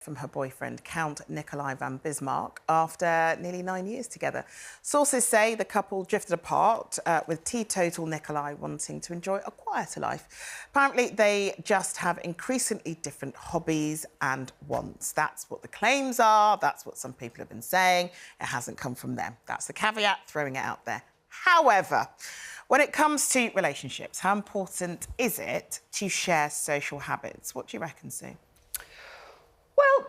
from her boyfriend, Count Nikolai van Bismarck, after nearly 9 years together. Sources say the couple drifted apart, with teetotal Nikolai wanting to enjoy a quieter life. Apparently, they just have increasingly different hobbies and wants. That's what the claims are. That's what some people have been saying. It hasn't come from them. That's the caveat, throwing it out there. However, when it comes to relationships, how important is it to share social habits? What do you reckon, Sue? Well,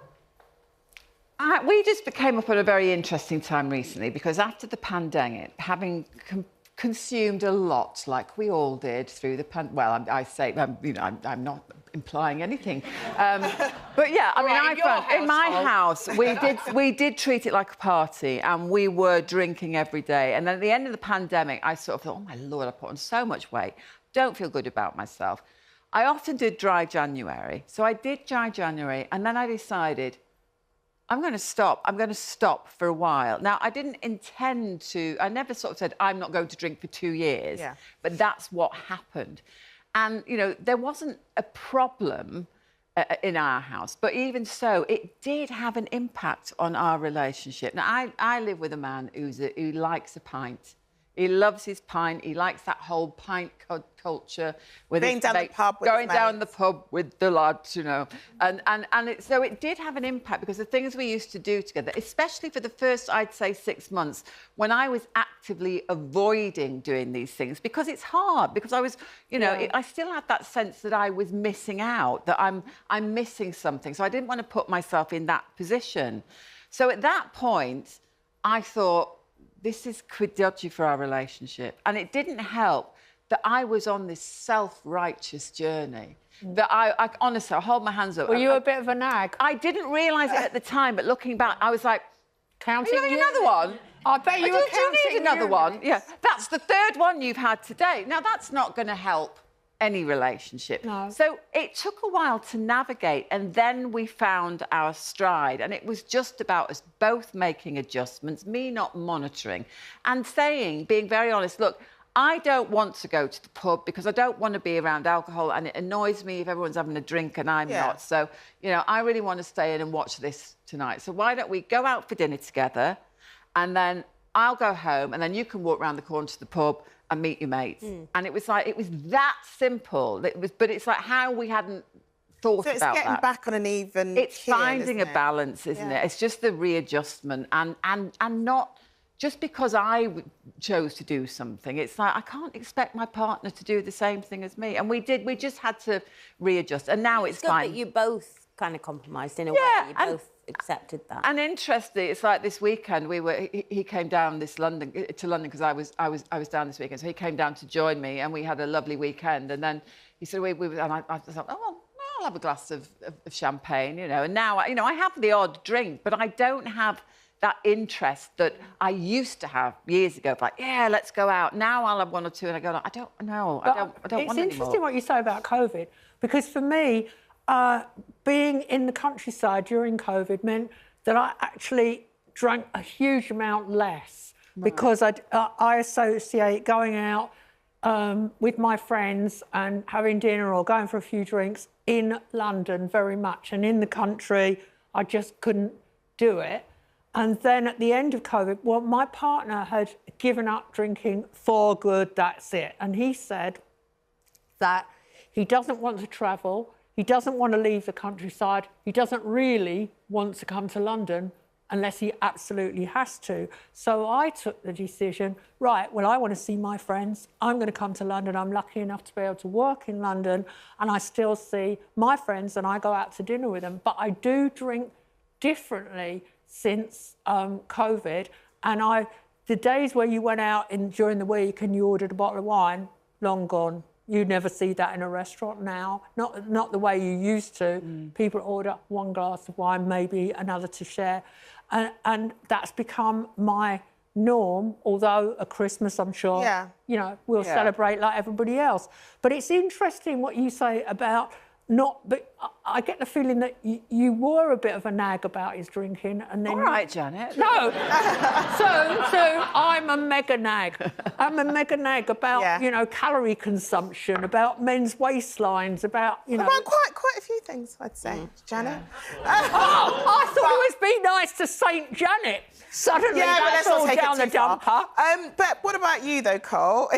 we just came up at a very interesting time recently because after the pandemic, having consumed a lot, like we all did through the well, I'm not implying anything, but yeah, I mean, I found in my house we did treat it like a party, and we were drinking every day. And then at the end of the pandemic, I sort of thought, oh my Lord, I put on so much weight, don't feel good about myself. I often did dry January. So I did dry January, and then I decided I'm going to stop. I'm going to stop for a while. Now, I didn't intend to, I never sort of said, I'm not going to drink for 2 years. Yeah. But that's what happened. And, you know, there wasn't a problem in our house. But even so, it did have an impact on our relationship. Now, I live with a man who likes a pint. He loves his pint. He likes that whole pint culture. With going down the pub with going down the pub with the lads, you know. So it did have an impact because the things we used to do together, especially for the first, I'd say, 6 months, when I was actively avoiding doing these things, because it's hard, because I was, you know, I still had that sense that I was missing out, that I'm missing something. So I didn't want to put myself in that position. So at that point, I thought, this is quite dodgy for our relationship. And it didn't help that I was on this self-righteous journey. That I honestly, I hold my hands up. Were you a bit of a nag? I didn't realise it at the time, but looking back, I was like, counting are you having another one? I bet you were Do you need another one? Units. Yeah, that's the third one you've had today. Now, that's not going to help any relationship. No. So it took a while to navigate, and then we found our stride, and it was just about us both making adjustments, me not monitoring and saying, being very honest, look, I don't want to go to the pub because I don't want to be around alcohol, and it annoys me if everyone's having a drink and I'm not. So, you know, I really want to stay in and watch this tonight. So why don't we go out for dinner together, and then I'll go home, and then you can walk around the corner to the pub and meet your mates. And it was like, it was that simple. But it's like how we hadn't thought about that. So it's getting back on an even It's keel, finding a balance, isn't it? It's just the readjustment and not just because I chose to do something. It's like, I can't expect my partner to do the same thing as me. And we did. We just had to readjust. And now it's fine. But you both kind of compromised in a way. You both accepted that. And interestingly, it's like this weekend he came down to London because I was down this weekend. So he came down to join me, and we had a lovely weekend. And then he said, and I thought, oh, well, I'll have a glass of champagne, you know. And now, I have the odd drink, but I don't have that interest that I used to have years ago. Like, yeah, let's go out. Now I'll have one or two, and I go, I don't know. I don't want It's anymore. interesting what you say about COVID, because for me, being in the countryside during COVID meant that I actually drank a huge amount less, because I associate going out with my friends and having dinner or going for a few drinks in London very much, and in the country I just couldn't do it. And then at the end of COVID, well, my partner had given up drinking for good, that's it. And he said that he doesn't want to travel, he doesn't want to leave the countryside, he doesn't really want to come to London unless he absolutely has to. So I took the decision, right, well, I want to see my friends, I'm going to come to London, I'm lucky enough to be able to work in London, and I still see my friends and I go out to dinner with them. But I do drink differently since COVID, and the days where you went out during the week and you ordered a bottle of wine, long gone. You never see that in a restaurant now, not the way you used to. People order one glass of wine, maybe another to share, and that's become my norm. Although at Christmas, I'm sure, you know, we'll celebrate like everybody else. But it's interesting what you say about not, but I get the feeling that you were a bit of a nag about his drinking, and then... All right, Janet. No. so I'm a mega nag. I'm a mega nag about, you know, calorie consumption, about men's waistlines, about, you know... About quite a few things, I'd say, Janet. I thought it would be nice to Saint Janet. Suddenly, that's all down the dumper. But what about you, though, Cole?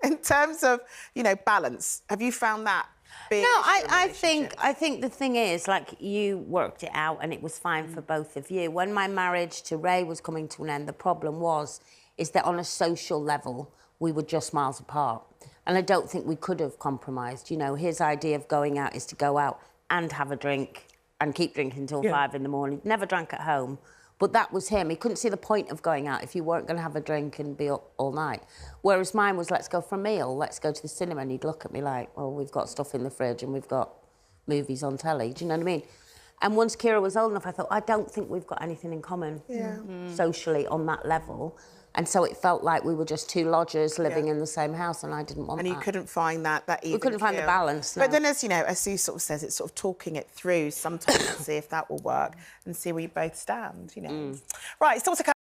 In terms of, you know, balance, have you found that? No, I think the thing is, like, you worked it out and it was fine for both of you. When my marriage to Ray was coming to an end, the problem is that on a social level, we were just miles apart. And I don't think we could have compromised. You know, his idea of going out is to go out and have a drink and keep drinking till 5 in the morning. Never drank at home. But that was him. He couldn't see the point of going out if you weren't going to have a drink and be up all night. Whereas mine was, let's go for a meal, let's go to the cinema. And he'd look at me like, well, we've got stuff in the fridge and we've got movies on telly. Do you know what I mean? And once Kira was old enough, I thought, I don't think we've got anything in common socially on that level. And so it felt like we were just two lodgers living in the same house, and I didn't want that. And you couldn't find that even We couldn't find the balance, no. But then, as you know, as Sue sort of says, it's sort of talking it through sometimes to see if that will work and see where you both stand, you know. Right, it's also